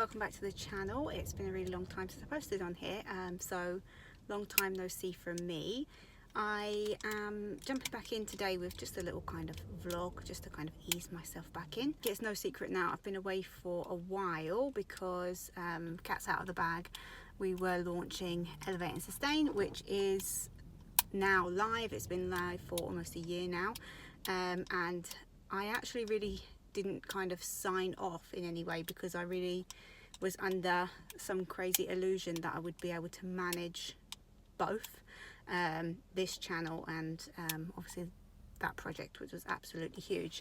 welcome back to the channel. It's been a really long time since I posted on here, so long time no see from me. I am jumping back in today with just a little kind of vlog, just to kind of ease myself back in. It's no secret now, I've been away for a while because cat's out of the bag. We were launching Elevate and Sustain, which is now live. It's been live for almost a year now, and I actually really didn't kind of sign off in any way because I really was under some crazy illusion that I would be able to manage both this channel and obviously that project, which was absolutely huge.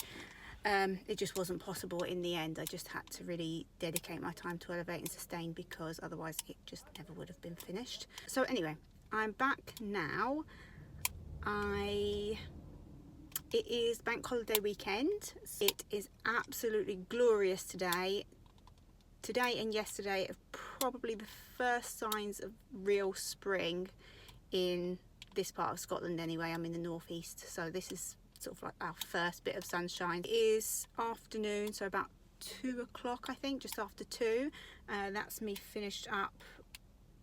It just wasn't possible in the end. I just had to really dedicate my time to Elevate and Sustain because otherwise it just never would have been finished. So anyway, I'm back now. It is bank holiday weekend. It is absolutely glorious today. Today and yesterday are probably the first signs of real spring in this part of Scotland anyway. I'm in the northeast, so this is sort of like our first bit of sunshine. It is afternoon, so about 2 o'clock I think, just after 2. That's me finished up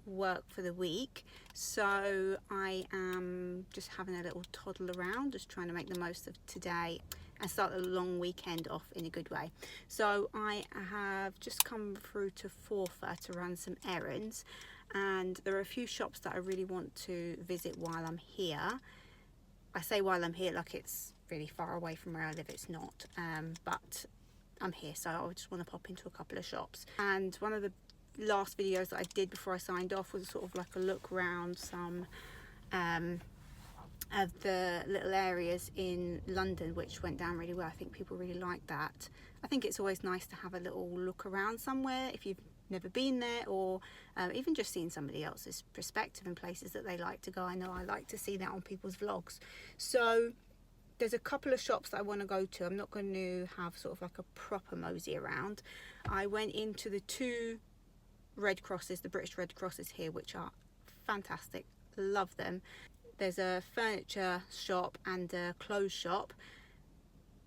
work for the week, so I am just having a little toddle around, just trying to make the most of today and start a long weekend off in a good way. So I have just come through to Forfar to run some errands, and there are a few shops that I really want to visit while I'm here. I say while I'm here like it's really far away from where I live. It's not, but I'm here, so I just want to pop into a couple of shops. And one of the last videos that I did before I signed off was sort of like a look around some of the little areas in London, which went down really well. I think people really like that. I think it's always nice to have a little look around somewhere if you've never been there, or even just seeing somebody else's perspective and places that they like to go. I know I like to see that on people's vlogs. So there's a couple of shops that I want to go to. I'm not going to have sort of like a proper mosey around. I went into the 2 Red Crosses, the British Red Crosses here, which are fantastic, love them. There's a furniture shop and a clothes shop,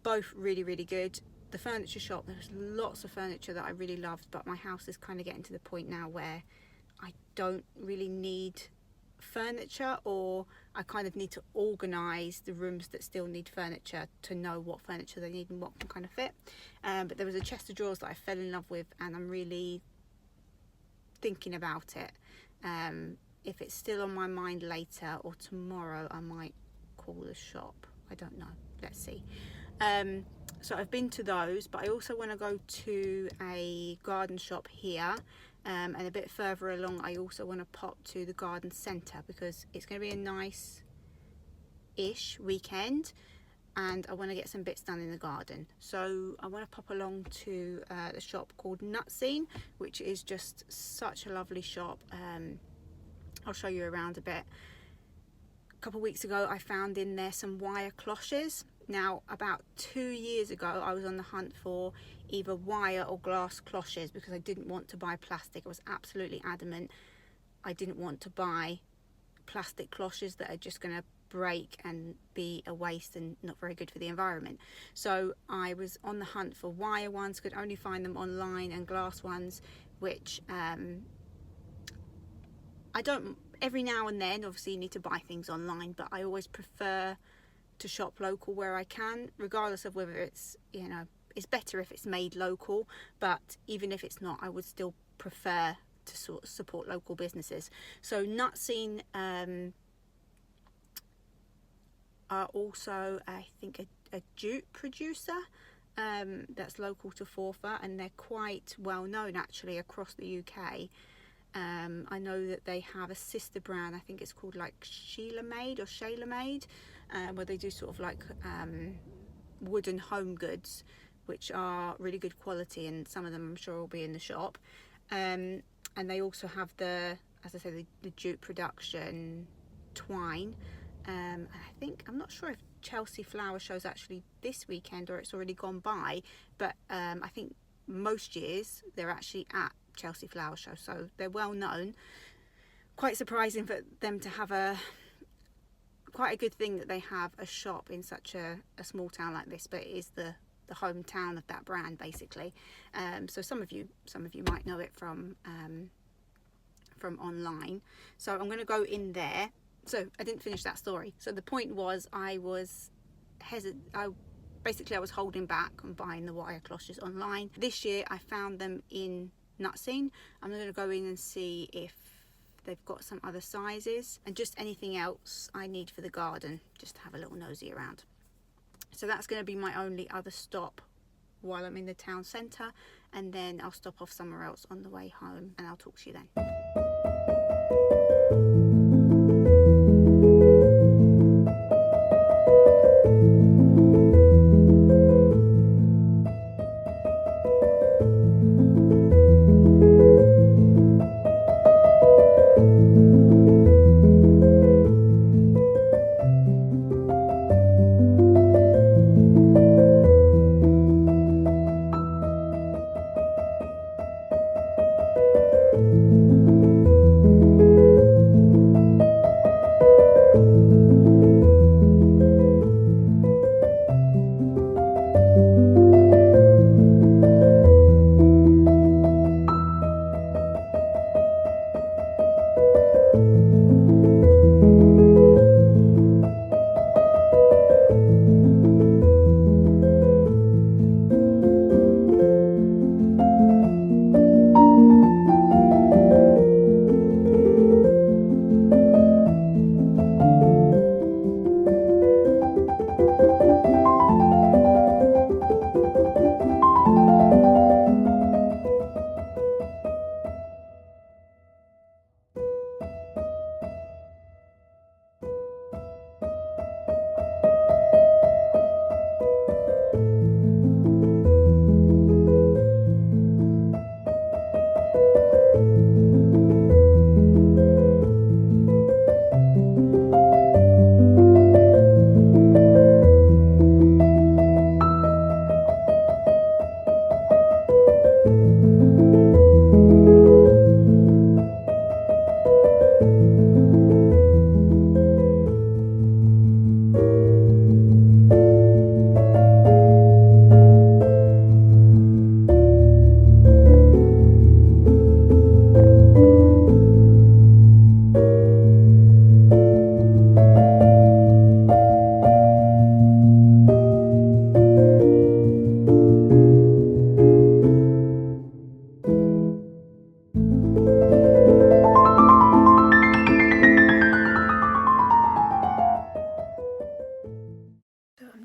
both really good. The furniture shop, there's lots of furniture that I really loved, but my house is kind of getting to the point now where I don't really need furniture, or I kind of need to organise the rooms that still need furniture to know what furniture they need and what can kind of fit. But there was a chest of drawers that I fell in love with, and I'm really thinking about it. If it's still on my mind later or tomorrow, I might call the shop. I don't know, let's see. So I've been to those, but I also want to go to a garden shop here, and a bit further along I also want to pop to the garden centre because it's going to be a nice-ish weekend and I want to get some bits done in the garden. So I want to pop along to the shop called Nut Scene, which is just such a lovely shop. I'll show you around a bit. A couple of weeks ago I found in there some wire cloches. Now about 2 years ago I was on the hunt for either wire or glass cloches because I didn't want to buy plastic. I was absolutely adamant I didn't want to buy plastic cloches that are just going to break and be a waste and not very good for the environment. So I was on the hunt for wire ones, could only find them online, and glass ones, which I don't, every now and then obviously you need to buy things online, but I always prefer to shop local where I can, regardless of whether it's, you know, it's better if it's made local, but even if it's not, I would still prefer to sort of support local businesses. So Nut Scene are also, I think, a jute producer that's local to Forfar, and they're quite well known actually across the UK. I know that they have a sister brand, I think it's called like Sheila Made or Shayla Made, where they do sort of like wooden home goods, which are really good quality, and some of them I'm sure will be in the shop. And they also have the, as I say, the jute production twine. I think, I'm not sure if Chelsea Flower Show's actually this weekend or it's already gone by, but I think most years they're actually at Chelsea Flower Show, so they're well known. Quite surprising for them to have quite a good thing that they have a shop in such a small town like this, but it is the the hometown of that brand basically. So some of you might know it from online. So I'm going to go in there. So I didn't finish that story. So the point was, I was holding back on buying the wire cloches online. This year I found them in Nutscene. I'm going to go in and see if they've got some other sizes and just anything else I need for the garden, just to have a little nosy around. So that's going to be my only other stop while I'm in the town centre, and then I'll stop off somewhere else on the way home, and I'll talk to you then.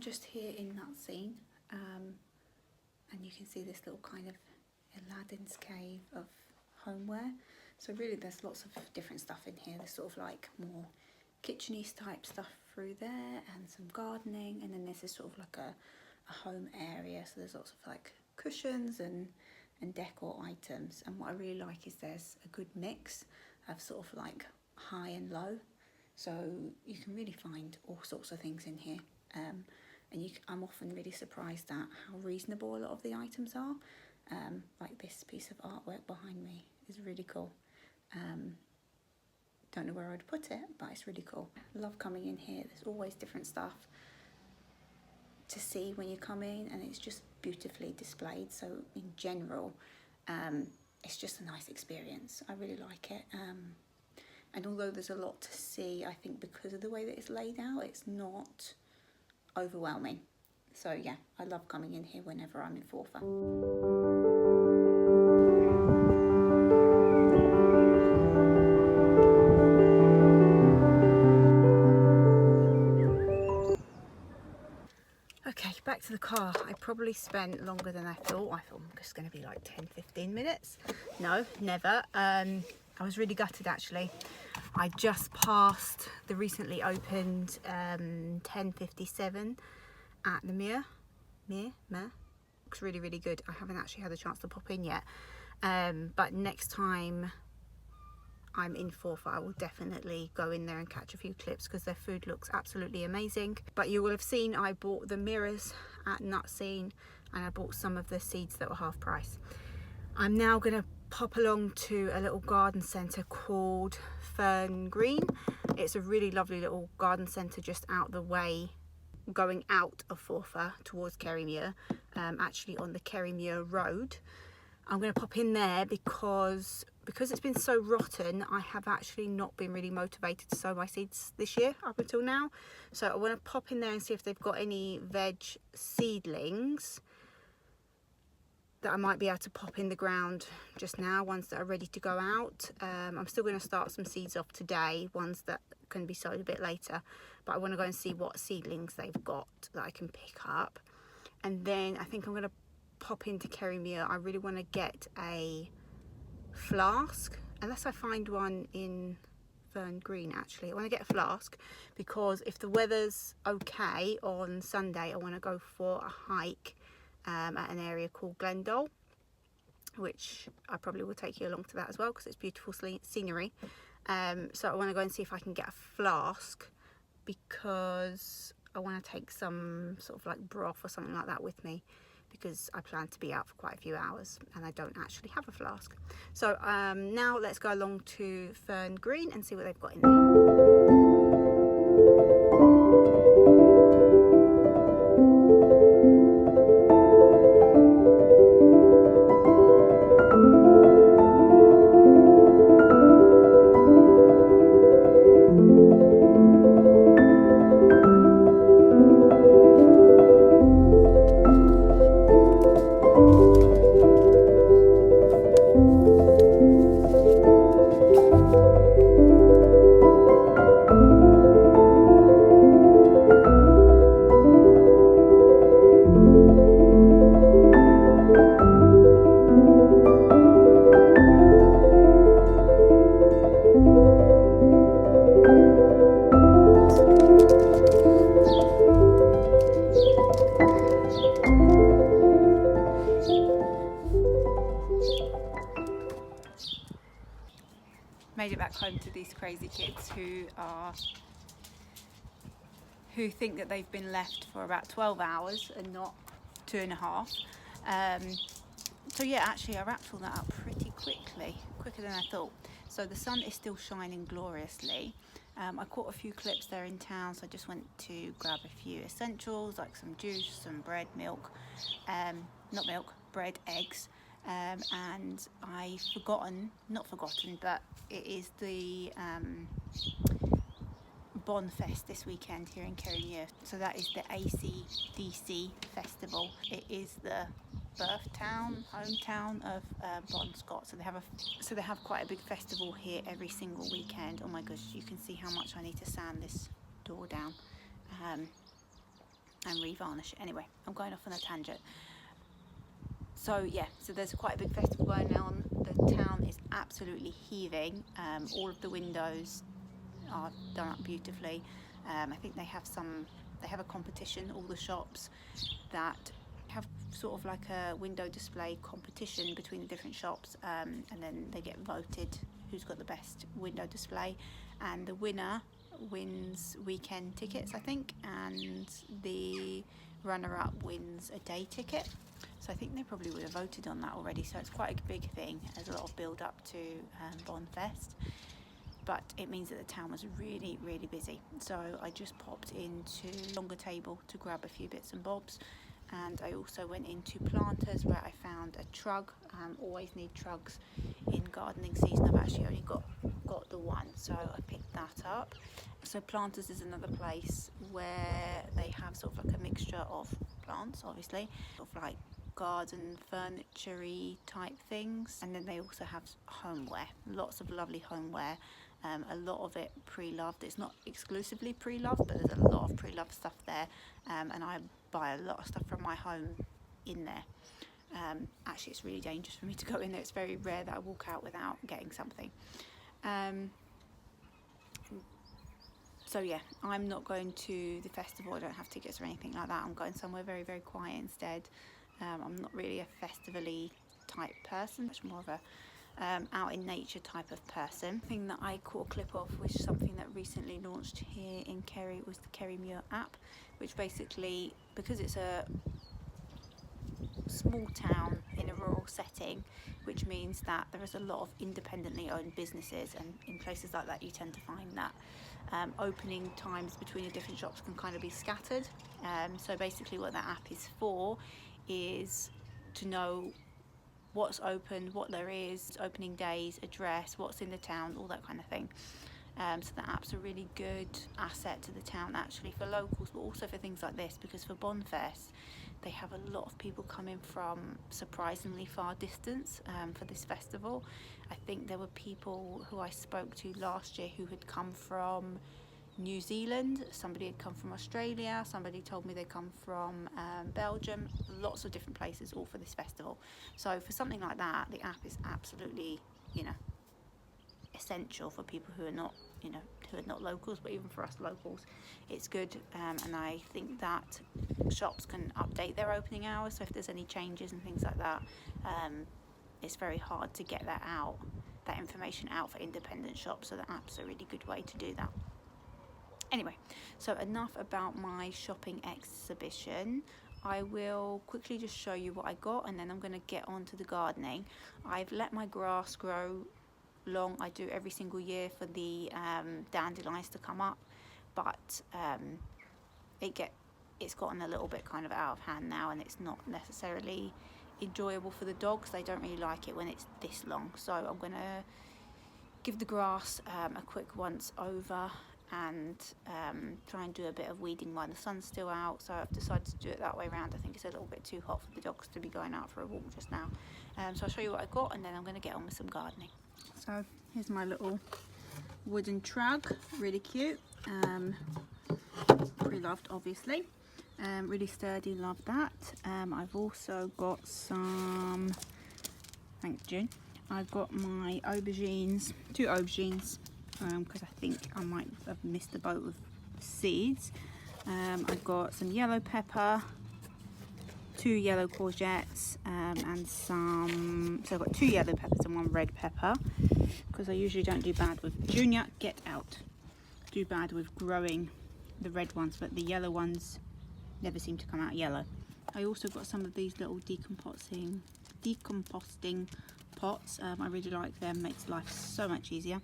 Just here in Nutscene, and you can see this little kind of Aladdin's cave of homeware. So really there's lots of different stuff in here. There's sort of like more kitchen-y type stuff through there, and some gardening, and then this is sort of like a home area. So there's lots of like cushions and decor items, and what I really like is there's a good mix of sort of like high and low, so you can really find all sorts of things in here. And I'm often really surprised at how reasonable a lot of the items are. Like this piece of artwork behind me is really cool. Don't know where I'd put it, but it's really cool. I love coming in here. There's always different stuff to see when you come in, and it's just beautifully displayed. So in general, it's just a nice experience. I really like it. And although there's a lot to see, I think because of the way that it's laid out, it's not overwhelming. So yeah, I love coming in here whenever I'm in Forfar. Okay, back to the car. I probably spent longer than I thought. I thought it's going to be like 10-15 minutes. No, never. I was really gutted actually. I just passed the recently opened 1057 at the Mere. Looks really, really good. I haven't actually had a chance to pop in yet. But next time I'm in Forfar, I will definitely go in there and catch a few clips because their food looks absolutely amazing. But you will have seen I bought the mirrors at Nutscene, and I bought some of the seeds that were half price. I'm now going to pop along to a little garden centre called Fern Green. It's a really lovely little garden centre just out the way going out of Forfar towards Kerrymuir, actually on the Kerrymuir Road. I'm going to pop in there because it's been so rotten. I have actually not been really motivated to sow my seeds this year up until now. So I want to pop in there and see if they've got any veg seedlings that I might be able to pop in the ground just now, ones that are ready to go out. I'm still going to start some seeds off today, ones that can be sowed a bit later, but I want to go and see what seedlings they've got that I can pick up. And then I think I'm going to pop into Kerrymuir. I really want to get a flask, unless I find one in Fern Green. Actually, I want to get a flask because if the weather's okay on Sunday, I want to go for a hike at an area called Glendale, which I probably will take you along to that as well because it's beautiful scenery. So I want to go and see if I can get a flask because I want to take some sort of like broth or something like that with me, because I plan to be out for quite a few hours and I don't actually have a flask. So now let's go along to Fern Green and see what they've got in there. Made it back home to these crazy kids who think that they've been left for about 12 hours and not 2.5. So yeah, actually I wrapped all that up pretty quickly, quicker than I thought. So the sun is still shining gloriously. I caught a few clips there in town, so I just went to grab a few essentials like some juice, some bread, milk, bread, eggs. And I've not forgotten, but it is the Bonfest this weekend here in Kerrymuir. So that is the ACDC festival. It is the hometown of Bon Scott. So they have quite a big festival here every single weekend. Oh my gosh, you can see how much I need to sand this door down and revarnish it. Anyway, I'm going off on a tangent. So yeah, so there's quite a big festival going on. The town is absolutely heaving. All of the windows are done up beautifully. I think they have a competition, all the shops that have sort of like a window display competition between the different shops, and then they get voted who's got the best window display, and the winner wins weekend tickets, I think, and the runner-up wins a day ticket. So I think they probably would have voted on that already, so it's quite a big thing. There's a lot of build up to Bonfest, but it means that the town was really, really busy. So I just popped into Longer Table to grab a few bits and bobs, and I also went into Planters where I found a trug. Always need trugs in gardening season. I've actually only got the one, so I picked that up. So Planters is another place where they have sort of like a mixture of plants, obviously, sort of like garden furniture-y type things, and then they also have homeware, lots of lovely homeware, a lot of it pre-loved. It's not exclusively pre-loved, but there's a lot of pre-loved stuff there, and I buy a lot of stuff from my home in there. Actually, it's really dangerous for me to go in there. It's very rare that I walk out without getting something. So yeah, I'm not going to the festival. I don't have tickets or anything like that. I'm going somewhere very, very quiet instead. I'm not really a festival-y type person, much more of a out in nature type of person. The thing that I caught a clip of was something that recently launched here in Kerry, was the Kerrymuir app, which basically, because it's a small town in a rural setting, which means that there is a lot of independently owned businesses, and in places like that you tend to find that opening times between the different shops can kind of be scattered. So basically what that app is for is to know what's open, what there is, opening days, address, what's in the town, all that kind of thing. So the app's a really good asset to the town actually for locals, but also for things like this, because for Bonfest they have a lot of people coming from surprisingly far distance for this festival. I think there were people who I spoke to last year who had come from New Zealand, somebody had come from Australia, somebody told me they come from Belgium, lots of different places, all for this festival. So for something like that, the app is absolutely, you know, essential for people who are not, you know, who are not locals, but even for us locals it's good. And I think that shops can update their opening hours, so if there's any changes and things like that, it's very hard to get that information out for independent shops, so the app's a really good way to do that. Anyway, so enough about my shopping exhibition. I will quickly just show you what I got, and then I'm going to get on to the gardening. I've let my grass grow long. I do every single year for the dandelions to come up, but it's gotten a little bit kind of out of hand now, and it's not necessarily enjoyable for the dogs. They don't really like it when it's this long, so I'm going to give the grass a quick once over and try and do a bit of weeding while the sun's still out. So I've decided to do it that way around. I think it's a little bit too hot for the dogs to be going out for a walk just now. So I'll show you what I got, and then I'm going to get on with some gardening. So here's my little wooden trug, really cute, pre-loved obviously, really sturdy, love that. I've also got some, thanks June, I've got my aubergines, 2 aubergines, because I think I might have missed the boat with seeds. I've got some yellow pepper, 2 yellow courgettes, and some, so I've got 2 yellow peppers and 1 red pepper, because I usually don't do bad with, Junior, get out, do bad with growing the red ones, but the yellow ones never seem to come out yellow. I also got some of these little decomposting pots. I really like them, makes life so much easier.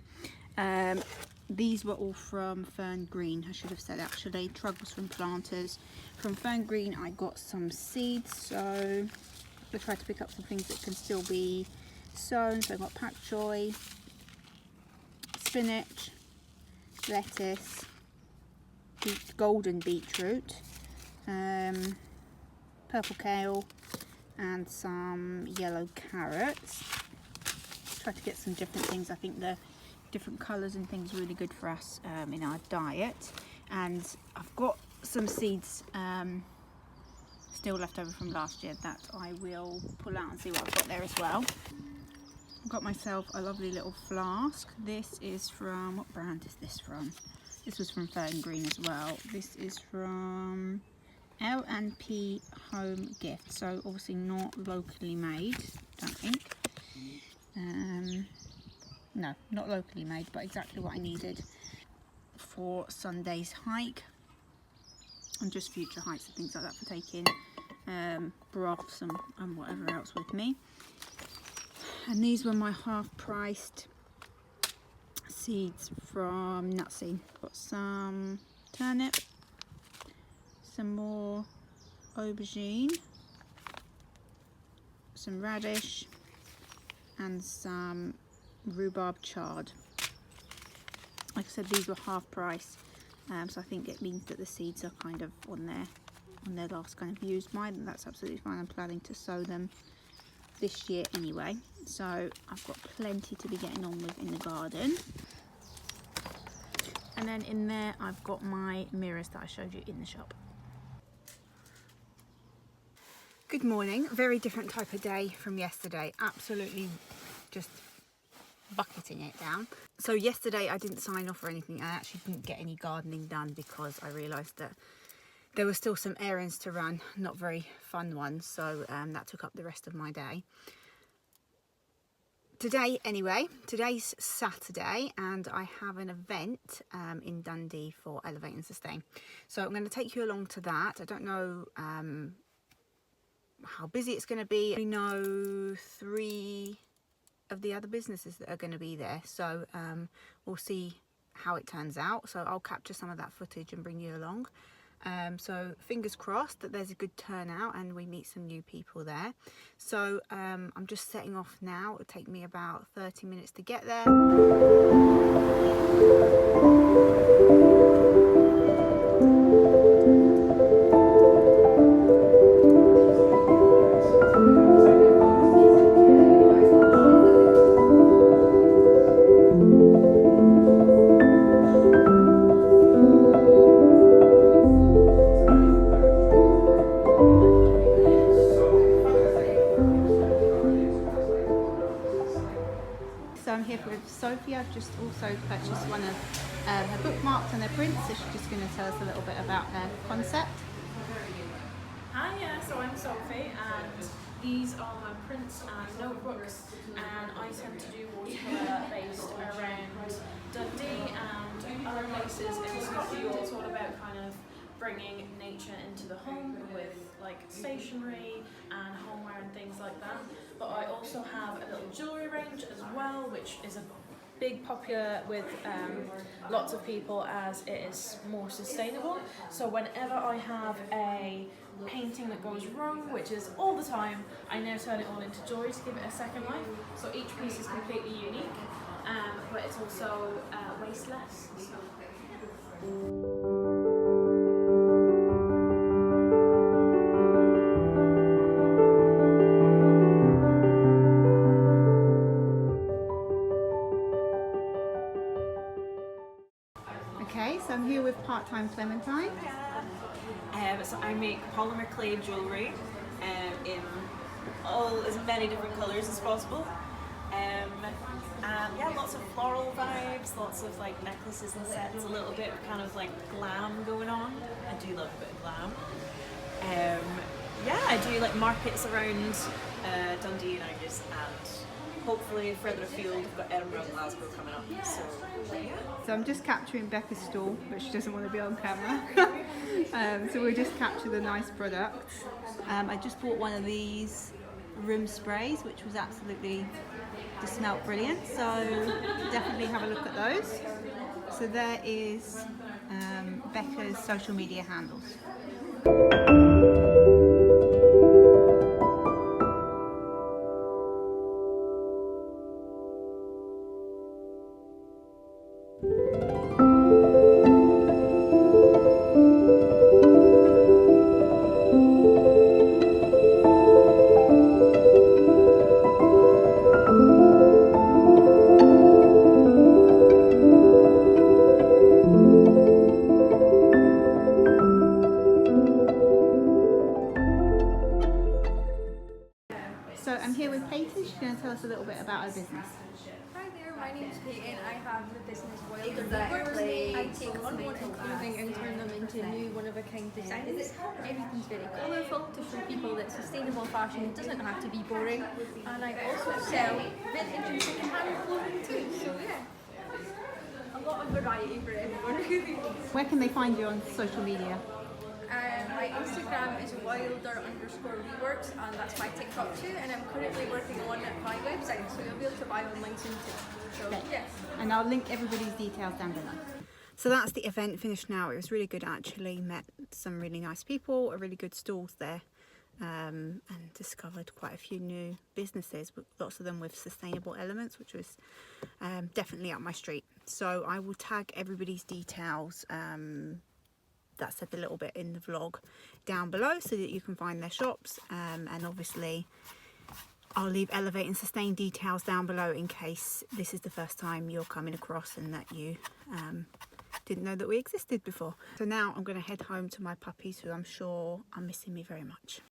These were all from Fern Green, I should have said actually. Trug was from Planters. From Fern Green I got some seeds, so I tried to pick up some things that can still be sown. So I got pak choi, spinach, lettuce, golden beetroot, purple kale, and some yellow carrots. Try to get some different things. I think the different colours and things are really good for us in our diet. And I've got some seeds still left over from last year that I will pull out and see what I've got there as well. I've got myself a lovely little flask. This is from, what brand is this from? This was from Fern Green as well. This is from L&P Home Gift, so obviously not locally made, don't think. No, not locally made, but exactly what I needed for Sunday's hike and just future hikes and things like that, for taking broths and whatever else with me. And these were my half-priced seeds from Nutsy. Got some turnip, some more aubergine, some radish, and some rhubarb chard. Like I said, these were half price, so I think it means that the seeds are kind of on their last kind of used mine, and that's absolutely fine. I'm planning to sow them this year anyway, so I've got plenty to be getting on with in the garden. And then in there I've got my mirrors that I showed you in the shop. Good morning. Very different type of day from yesterday. Absolutely just bucketing it down. So yesterday I didn't sign off or anything. I actually didn't get any gardening done because I realised that there were still some errands to run, not very fun ones, so that took up the rest of my day. Today anyway, today's Saturday and I have an event in Dundee for Elevate and Sustain. So I'm going to take you along to that. I don't know how busy it's going to be. We know 3 of the other businesses that are going to be there, so we'll see how it turns out. So I'll capture some of that footage and bring you along. So fingers crossed that there's a good turnout and we meet some new people there. So I'm just setting off now. It'll take me about 30 minutes to get there. So I'm here with Sophie. I've just also purchased one of her bookmarks and her prints, so she's just going to tell us a little bit about her concept. Hi, so I'm Sophie, and these are my prints and notebooks, and I tend to do watercolour based around Dundee and other places in Scotland. It's all about kind of bringing nature into the home with like stationery and homeware and things like that. But I also have a little jewellery range as well, which is a big popular with lots of people as it is more sustainable. So whenever I have a painting that goes wrong, which is all the time, I now turn it all into jewellery to give it a second life. So each piece is completely unique, but it's also wasteless. Okay, so I'm here with part-time Clementine. So I make polymer clay jewellery in as many different colours as possible. And yeah, lots of floral vibes, lots of like necklaces and sets, a little bit of kind of like glam going on. I do love a bit of glam. Yeah, I do like markets around Dundee and Angus, and hopefully further afield we've got Edinburgh and Glasgow coming up. So yeah. So I'm just capturing Becca's stall, but she doesn't want to be on camera. So we'll just capture the nice products. I just bought one of these room sprays, which was absolutely, just smelled brilliant. So definitely have a look at those. So there is Becca's social media handles. So I'm here with Peyton. She's going to tell us a little bit about her business. Hi there, my name's Peyton. I have the business Wilder Weavers. I take unwanted clothing and turn them into new one-of-a-kind designs. Everything's very colourful to show people that sustainable fashion doesn't have to be boring. And I also sell vintage and second-hand clothing too. So yeah, a lot of variety for everyone. Where can they find you on social media? My Instagram is wilder_reworks, and that's my TikTok too, and I'm currently working on my website, so you'll be able to buy online soon too. So, yes. And I'll link everybody's details down below. So that's the event finished now. It was really good actually. Met some really nice people, a really good stalls there, and discovered quite a few new businesses, lots of them with sustainable elements, which was definitely up my street. So I will tag everybody's details that said a little bit in the vlog down below so that you can find their shops, and obviously I'll leave Elevate and Sustain details down below in case this is the first time you're coming across and that you didn't know that we existed before. So now I'm going to head home to my puppies, who I'm sure are missing me very much.